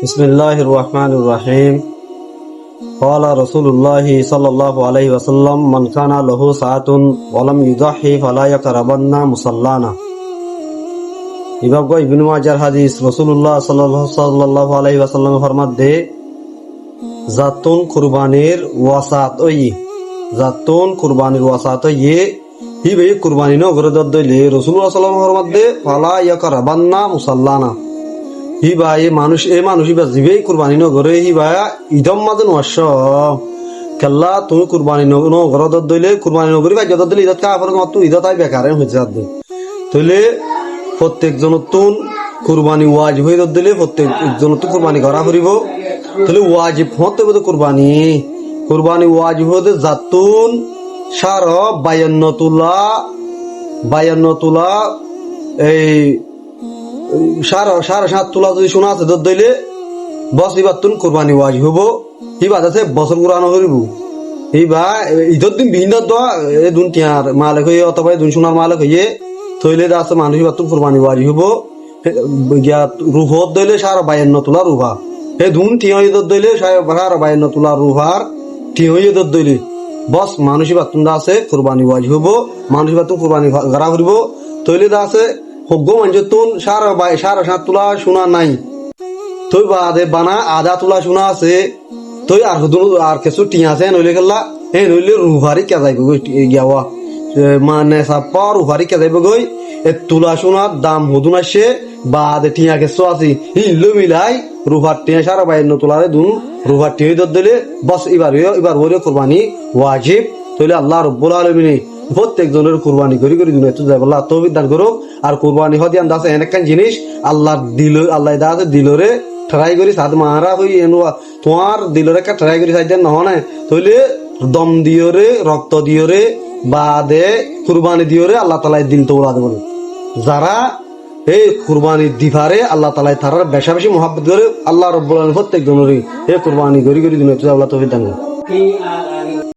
বিসমিল্লাহির রহমানির রহিম। ক্বালা রাসূলুল্লাহ সাল্লাল্লাহু আলাইহি ওয়াসাল্লাম মান কানা লাহু সাআতুন ওয়া লাম ইউযাহি ফালা ইয়াকরাবান্না মুসাল্লানা। ইবনে মাজাহ হাদিস। রাসূলুল্লাহ সাল্লাল্লাহু আলাইহি ওয়াসাল্লাম ফরমাতে জাতুন কুরবানির ওয়াসাত ওই জাতুন কুরবানির ওয়াসাত ওই হিবে কুরবানি নো গরদ দইলে রাসূলুল্লাহ সাল্লাল্লাহু আলাইহি ওয়াসাল্লাম ফরমাতে ফালা ইয়াকরাবান্না মুসাল্লানা। হিবা মানুষ হিবা জিবেই কুরবানি নগরে হিবা ইদম মাজন ওয়াশ কেল্লা তুমি কুরবানি নগর দইলে কুরবানি নগরি ভাগ্য দিলে ইদত কা ফরক মাত্র ইদত আই বেকারে হইছে আদ তইলে প্রত্যেক জনতুন কুরবানি ওয়াজিব হই দিলে প্রত্যেক জনতুন কুরবানি করা করিব। তাহলে ওয়াজিব হতে হবে কুরবানি ওয়াজিব হতে জাতুন সার বায়ান্নতুলা এই সাড়ে 7 তোলা যদি শোনা আছে দইলে বস এবার তুন কোরবানি ওয়াজি হব। হিবা আছে বছর পুরানো করিব হিবা ঈদের দিন বিভিন্ন দুন টিয়ার মালিক হয়ে অথবা দুন সোনার মালিক হয়ে থইলে আছে মানুষ এবার তুন কোরবানি ওয়াজি হব। রুহত দইলে 52 তোলা রুভা হে দুন টিয়া ঈদের দইলে 52 তোলা রুভার টিয়া ঈদের দইলে বস মানুষ এবার তুন আছে কোরবানি ওয়াজি হব। মানুষ এবার তুন কোরবানি গাড়া করিব। তৈলে আছে হগ্য মাঞ্জতুন 7.5 তোলা সোনা নাই তুই বাদে বানা আধা তোলা সোনা আছে তুই আর কিছু টিয়া আছে নইলে গেলা নইলে রুভারি কে যাইব গিয়াওয়া মানে সাপা রুভারি কে যাইব গই এ তোলা সোনার দাম হদুন আসে বাদে টিয়া কিছু আছে হিল্লো মিলাই রুভার টিয়া 52 তোলারে দুন রুভার টিয়া দিলে বস এবার ওরে কোরবানি ওয়াজিব। তাহলে আল্লাহ রাব্বুল আলামিন প্রত্যেক জনের কুরবানি করি দুনিয়া তো যাই বলা তৌফিক দান করো। আর কুরবানি হদিয়ান দাসে এনেকান জিনিস আল্লাহ দিল আল্লাহ দাসে দিলরে ট্রাই করি সাদ মারা হই এনো তোমার দিলরে কা ট্রাই করি সাইদেন নহনে তইলে দম দিওরে রক্ত দিওরে বাদে কুরবানি দিওরে আল্লাহ তাআলা দিল তোলা দেব। যারা এই কুরবানি দিফারে আল্লাহ তাআলা তার বেশি বেশি মহব্বত করে আল্লাহ রাব্বুল আলামিন প্রত্যেক জনের এই কুরবানি করি দুনিয়া তো আল্লাহ তৌফিক দান করো।